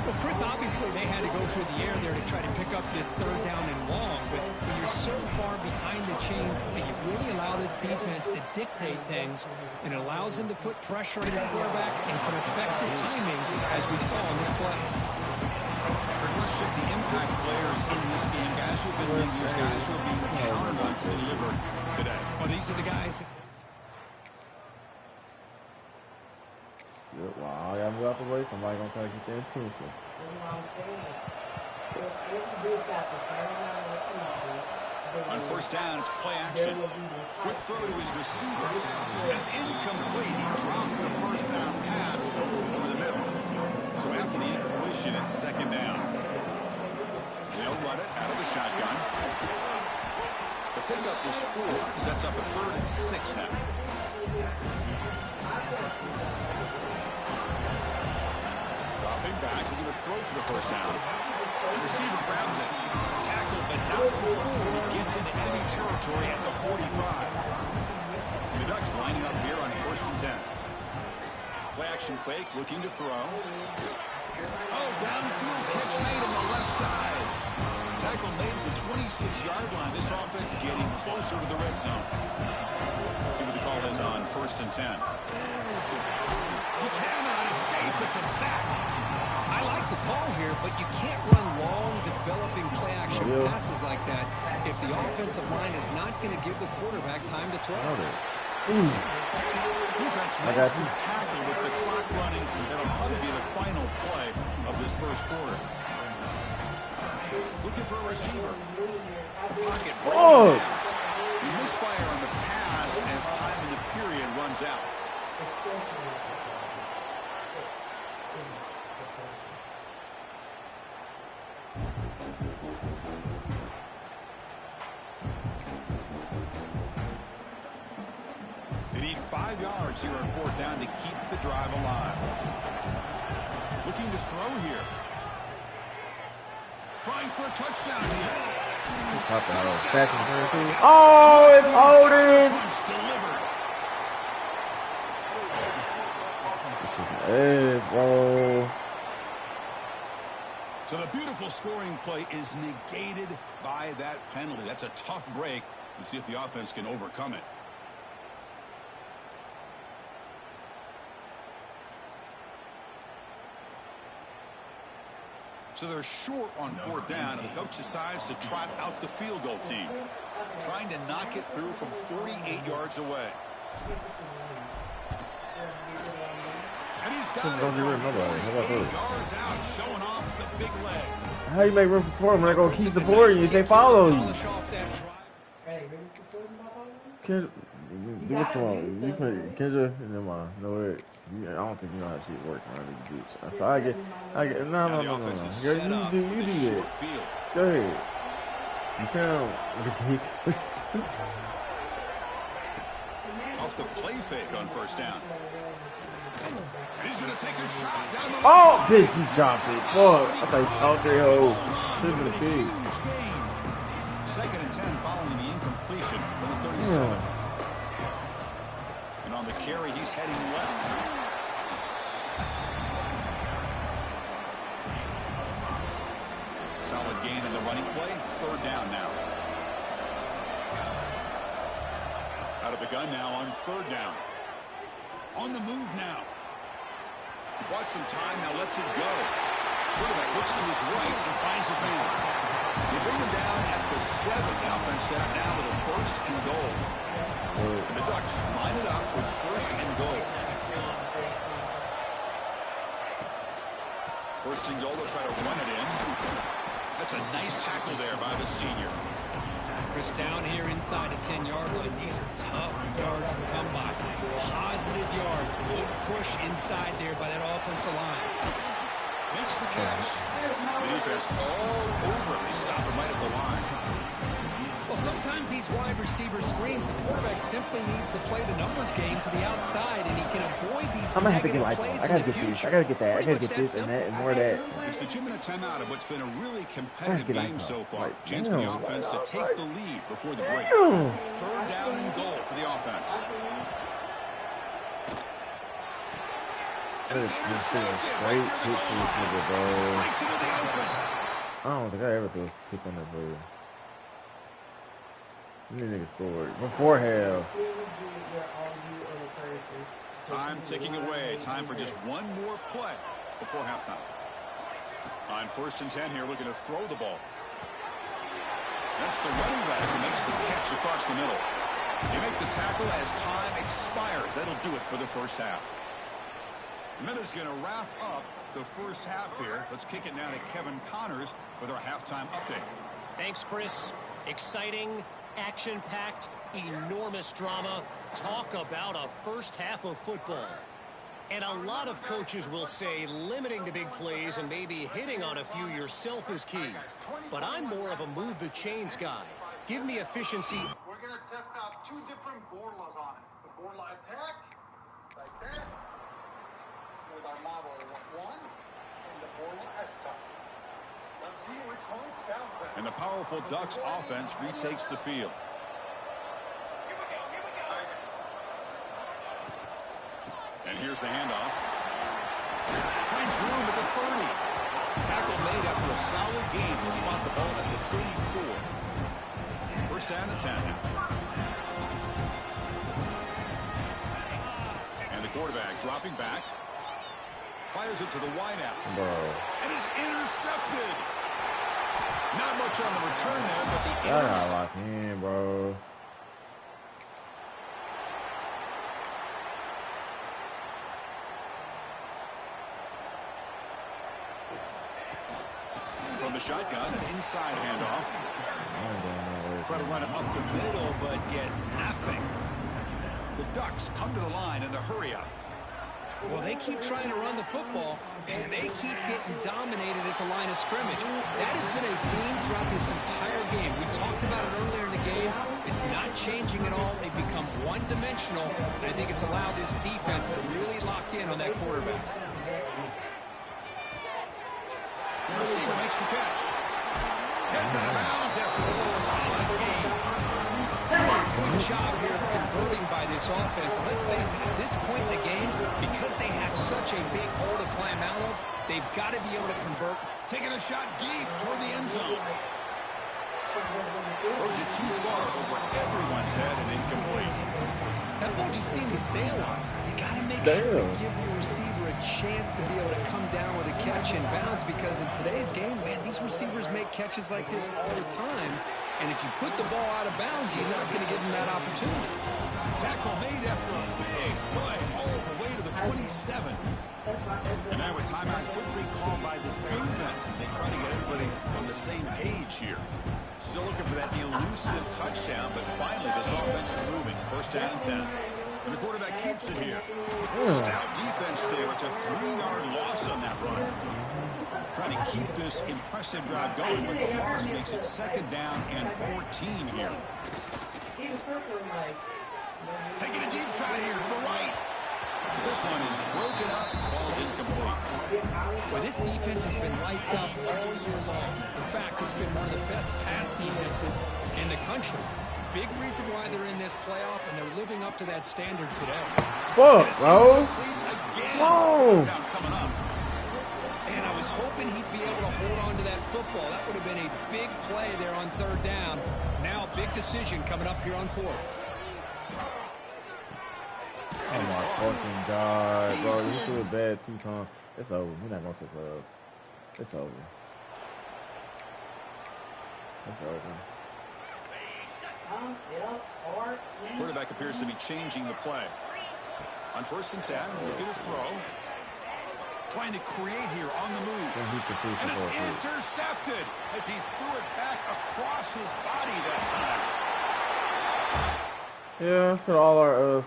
Well, Chris, obviously they had to go through the air there to try to pick up this third down and long, but when you're so far behind the chains, you really allow this defense to dictate things, and it allows them to put pressure on the quarterback and can affect the timing, as we saw in this play. Let's check the impact players in this game, guys who have been leaders, guys who are being counted on to deliver today. Well, these are the guys. Wow, y'all move out the way. Somebody gonna try to get their attention. On first down, it's play action. Quick throw to his receiver. That's incomplete. He dropped the first down pass over the middle. So after the incompletion, it's second down. They'll run it out of the shotgun. The pickup is 4. Sets up a 3rd and 6 now. Dropping back, looking to throw for the first down. The receiver grabs it. Tackled, but not before he gets into enemy territory at the 45. The Ducks lining up here on 1st and 10. Play action fake, looking to throw. Oh, downfield catch made on the left side. Tackle made at the 26-yard line. This offense getting closer to the red zone. See what the call is on 1st and 10. He cannot escape. It's a sack. I like the call here, but you can't run long, developing play-action passes like that if the offensive line is not going to give the quarterback time to throw. Defense makes the tackle with the clock running. That'll probably be the final play of this first quarter. Looking for a receiver. The pocket breaking down. The misfire on the pass as time in the period runs out. They need 5 yards here on 4th down to keep the drive alive. Looking to throw here. Trying for a touchdown here. Oh, it's holding. Hey, bro. So the beautiful scoring play is negated by that penalty. That's a tough break. We'll see if the offense can overcome it. So they're short on 4th down, and the coach decides to trot out the field goal team, trying to knock it through from 48 yards away. And he's got it from 48 yards out, showing off the big leg. How you make room for him when they're going to keep the board and they follow you? Do what you want. You play Kendra, never mind. No way. I don't think you know how shit works around this bitch. So I get, no. You do it. Go ahead. You sound ridiculous. Off the play fake on 1st down. And he's going to take a shot down the oh, bitch, you dropped it. Fuck. I thought you out there, ho. Should have been big. 2nd and 10 following the incompletion from the 37. And on the carry, he's heading left. Solid gain in the running play. 3rd down now. Out of the gun now on 3rd down. On the move now. Bought some time, now lets it go. Quarterback looks to his right and finds his man. They bring him down at the 7. The offense set up now with a 1st and goal. And the Ducks line it up with 1st and goal. 1st and goal, they'll try to run it in. That's a nice tackle there by the senior. Chris, down here inside the 10-yard line, these are tough yards to come by. Positive yards, good push inside there by that offensive line. Makes the catch. The defense all over. They stop him right at the line. Well, sometimes these wide receiver screens, the quarterback simply needs to play the numbers game to the outside, and he can avoid these negative plays in the future. I gotta get that. I gotta get this and that and more of that. It's the 2-minute timeout of what's been a really competitive game so far. Chance for the offense to take the lead before the break. 3rd down and goal for the offense. And it's straight hit to this nigga, bro. I don't think I ever threw a kick on that bro. These niggas scored before half. Time ticking away. Time for just one more play before halftime. On 1st and 10 here, looking to throw the ball. That's the running back who makes the catch across the middle. They make the tackle as time expires. That'll do it for the first half. The Miller's going to wrap up the first half here. Let's kick it now to Kevin Connors with our halftime update. Thanks, Chris. Exciting, action-packed, enormous drama. Talk about a first half of football. And a lot of coaches will say limiting the big plays and maybe hitting on a few yourself is key. But I'm more of a move the chains guy. Give me efficiency. We're going to test out 2 different borlas on it. The borla attack, like that, with our model 1, and the borla esta. Let's see which one sounds better. And the powerful Ducks offense retakes the field. And here's the handoff. Finds room at the 30. Tackle made after a solid gain. Will spot the ball at the 34. First down and 10. And the quarterback dropping back. Fires it to the wideout. And is intercepted. catch on the return there, but the I gotta lock in, bro. From the shotgun, an inside handoff. Try to run it up the middle, but get nothing. The Ducks come to the line in the hurry-up. Well, they keep trying to run the football, and they keep getting dominated at the line of scrimmage. That has been a theme throughout this entire game. We've talked about it earlier in the game. It's not changing at all. They've become one-dimensional, and I think it's allowed this defense to really lock in on that quarterback. The receiver makes the catch. Heads out of bounds after a solid game. Really good job here of converting by this offense. And let's face it, at this point in the game, because they have such a big hole to climb out of, they've got to be able to convert. Taking a shot deep toward the end zone. Throws it too far over everyone's head and incomplete. That ball just seemed to sail on. You got to make sure to give your receiver a chance to be able to come down with a catch and bounce, because in today's game, man, these receivers make catches like this all the time. And if you put the ball out of bounds, you're not going to give them that opportunity. Tackle made after a big play all the way to the 27. And now a timeout quickly called by the defense as they try to get everybody on the same page here. Still looking for that elusive touchdown, but finally this offense is moving. First down and 10. And the quarterback keeps it here. Stout defense there. It's a 3-yard loss on that run. Trying to keep this impressive drive going, but the loss makes it second down and 14 here. Taking a deep shot here to the right. This one is broken up. Ball's incomplete. Well, this defense has been lights out all year long. In fact, it's been one of the best pass defenses in the country. Big reason why they're in this playoff, and they're living up to that standard today. Fuck, bro. Whoa. And I was hoping he'd be able to hold on to that football. That would have been a big play there on third down. Now a big decision coming up here on fourth. Oh my fucking God, bro. You feel bad 2 times. It's over. We're not going to the club. It's over. It's over. Quarterback appears to be changing the play. On first and 10, looking to throw. Trying to create here on the move. And it's intercepted as he threw it back across his body that time. Yeah, for all our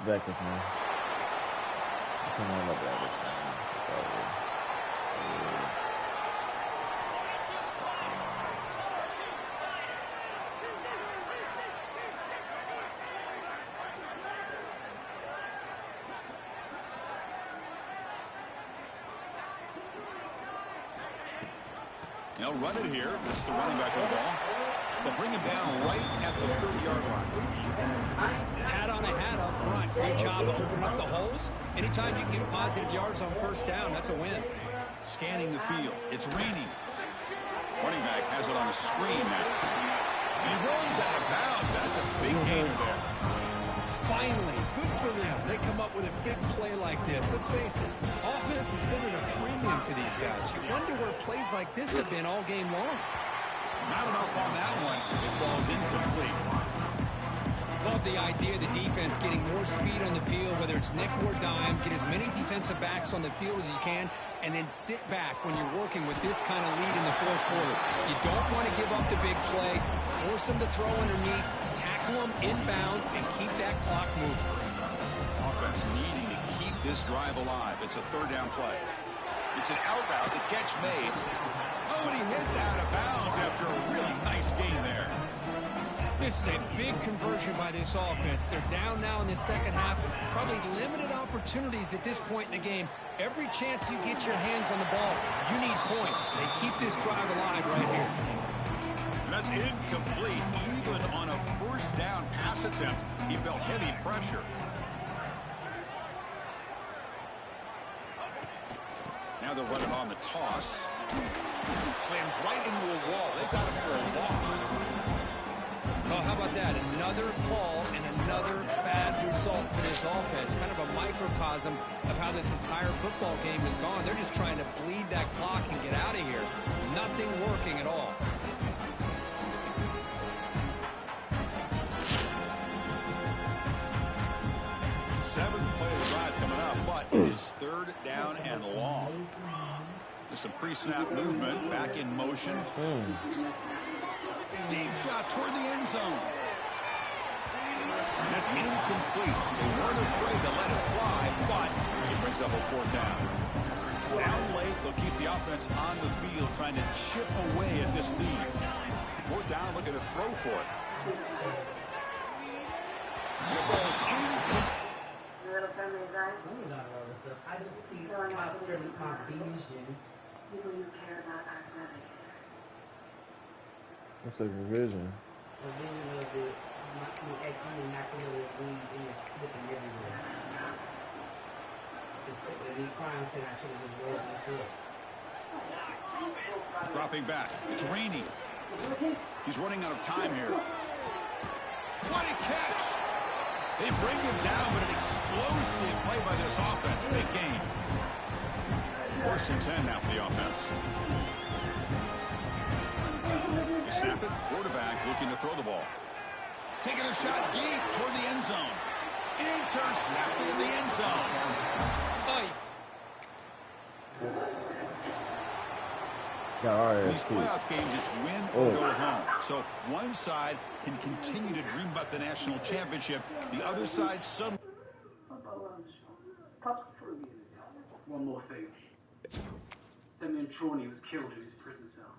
Beckers, man. Come on, look at it. They'll run it here. That's the running back of the ball. They'll bring him down right at the 30-yard line. Hat on a hat up front. Good job of opening up the holes. Anytime you get positive yards on first down, that's a win. Scanning the field. It's raining. Running back has it on a screen now. And he runs out of bounds. That's a big gainer there. Finally, good for them. They come up with a big play like this. Let's face it, offense has been at a premium for these guys. You wonder where plays like this have been all game long. Not enough on that one. It falls incomplete. Love the idea of the defense getting more speed on the field, whether it's nickel or dime. Get as many defensive backs on the field as you can, and then sit back when you're working with this kind of lead in the fourth quarter. You don't want to give up the big play. Force them to throw underneath, tackle them inbounds, and keep that clock moving. Offense needing to keep this drive alive. It's a third down play. It's an out route. The catch made. Oh, and he hits out of bounds after a really nice gain there. This is a big conversion by this offense. They're down now in the second half. Probably limited opportunities at this point in the game. Every chance you get your hands on the ball, you need points. They keep this drive alive right here. And that's incomplete. Even on a first down pass attempt, he felt heavy pressure. Now they're running on the toss. Slams right into a wall. They've got him for a loss. Well, how about that? Another call and another bad result for this offense. Kind of a microcosm of how this entire football game has gone. They're just trying to bleed that clock and get out of here. Nothing working at all. It is 3rd down and long. There's some pre-snap movement, back in motion. Deep shot toward the end zone. And that's incomplete. They weren't afraid to let it fly, but it brings up a 4th down. Down late, they'll keep the offense on the field, trying to chip away at this lead. 4th down, looking to throw for it. And it falls incomplete. I just see my vision. People you care about are living. What's like a vision? A vision of it. My actually not really weed and it's flipping everywhere. These crimes that I should have just rolled this up. Dropping back. It's Rainey. He's running out of time here. What a catch! They bring him down, but an explosive play by this offense. Big game. 1st and 10 now for the offense. You snap it. Quarterback looking to throw the ball. Taking a shot deep toward the end zone. Intercepted in the end zone. These playoff games, it's win or go home. So one side can continue to dream about the national championship. The other side, some. One more thing. Semyon Chorny was killed in his prison cell.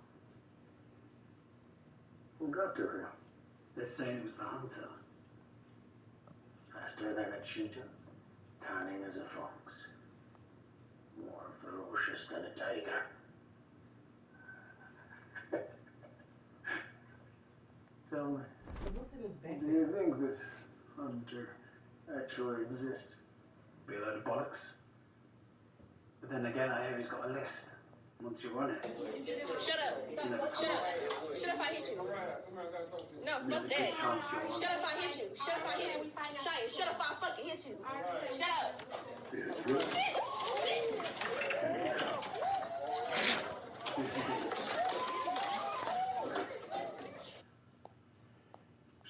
Who got to him? They're saying it was the hunter. Faster than a cheetah, cunning as a fox, more ferocious than a tiger. Tell me, do you think this hunter actually exists? Be a load of bollocks. But then again, I hear he's got a list. Once you run it. Shut up. Shut up. Shut up, I hit you. No, fuck that. Shut up, I hit you. Shut up, I hit you. Shut up, I fucking hit you. Shut up.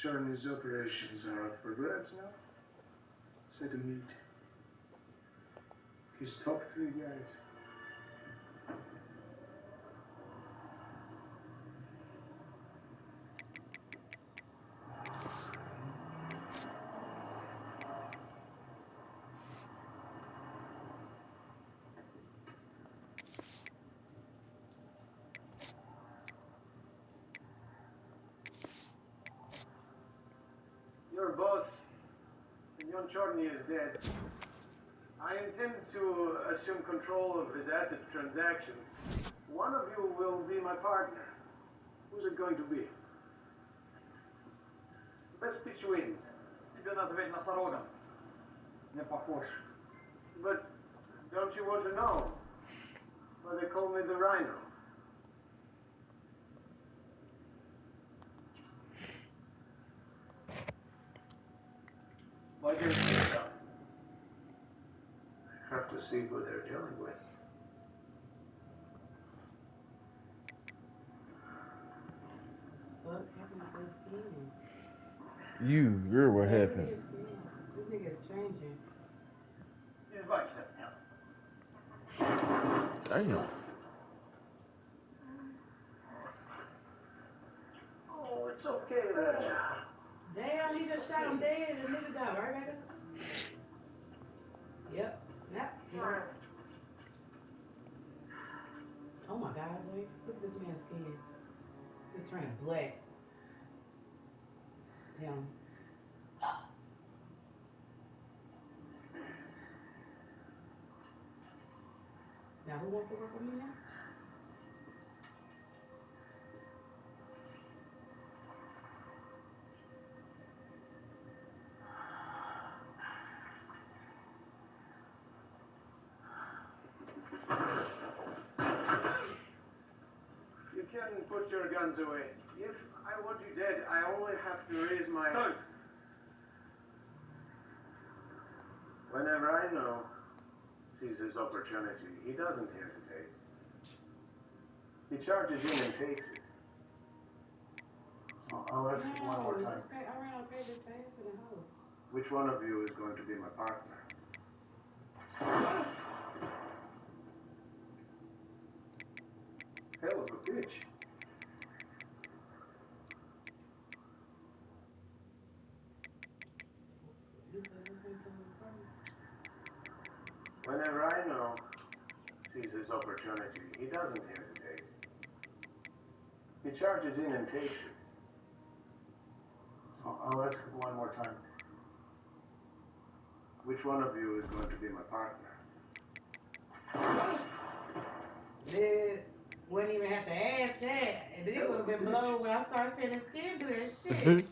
Charlie's operations are up for grabs now. Say to meet his top 3 guys. Your boss, Semyon Chorny, is dead. I intend to assume control of his asset transactions. One of you will be my partner. Who's it going to be? The best pitch wins. Тебе надо быть носорогом. Не похож. But don't you want to know why they call me the Rhino? Why didn't you stop? I have to see who they're dealing with. What happened to his skin? You're what happened. This nigga's changing. He's like something. Damn. Oh, it's okay, Raja. Damn, he just shot him dead and the nigga died, right, Raja? Yep. Yep. Oh my God, boy. Look at this man's skin. He's turning black. Damn. Now, who wants to work with me now? You can put your guns away. If I want you dead, I only have to raise my... Don't! Whenever I know sees his opportunity, he doesn't hesitate. He charges in and takes it. I'll ask you one more time. Okay, I ran okay this fast in the house. Which one of you is going to be my partner? Hell of a pitch. Whenever I know sees his opportunity, he doesn't hesitate. He charges in and takes it. I'll ask it one more time. Which one of you is going to be my partner? Dude, wouldn't even have to ask that. And it would have been blown when I started seeing his skin do that shit.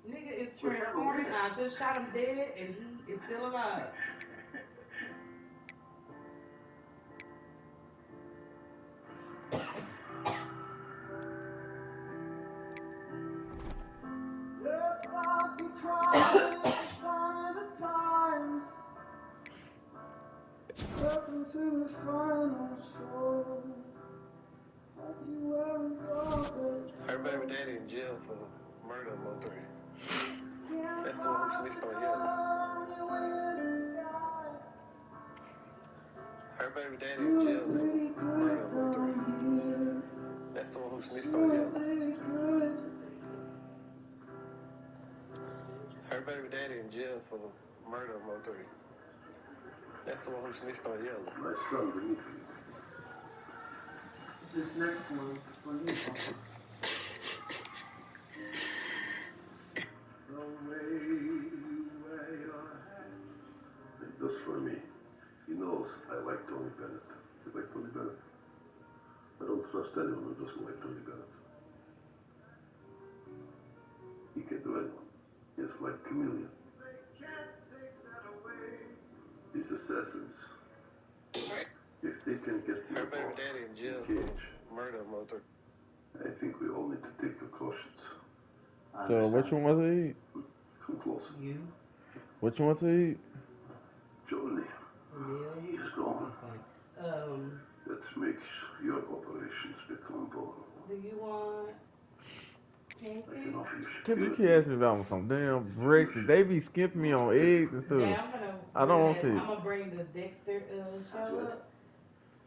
Nigga is transforming. I just shot him dead and he is still alive. Just like you cried in the sign of the times. Welcome to the final show. Have you ever got this? Her baby daddy in jail for murder of Mo3. That's the one who snitched on Yellow. Her baby daddy in jail for murder of Mo3. That's the one who snitched on Yellow. Her baby daddy in jail for murder of Mo3. That's the one who snitched on Yellow. My son, Dimitri. This next one for you, Papa. The way you wear your hat. And just for me. He knows I like Tony Bennett. You like Tony Bennett? I don't trust anyone who doesn't like Tony Bennett. He can do anyone. It's like chameleon. They can't take that away. These assassins, if they can get to Her your baby boss daddy in jail in cage, for murder of Mo3. I think we all need to take precautions. So, what you want to eat? Come close. You? What you want to eat? Johnny, Really? he's gone. That makes your operations become vulnerable. Do you want pancakes? I can offer you You keep asking me about some damn breakfast. They be skipping me on eggs and stuff. Yeah, I don't want to. I'm gonna bring the Dexter show up.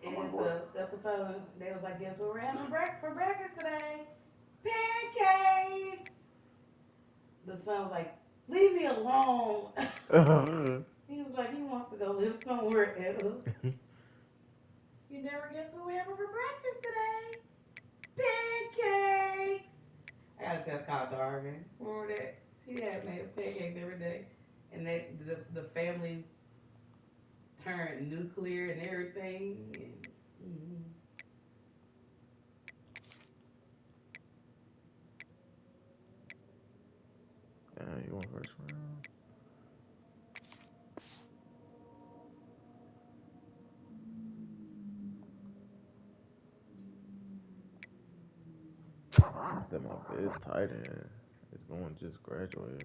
And it's the episode. They was like, guess what we're having for breakfast today? Pancakes. The son was like, leave me alone. He was like, he wants to go live somewhere else. You never guess what we're having for breakfast today? Pancakes. I gotta tell Kyle Darvin. Remember that? She had made pancakes every day. And the family turned nuclear and everything. And, You want first round? That my best tight end is going just graduated.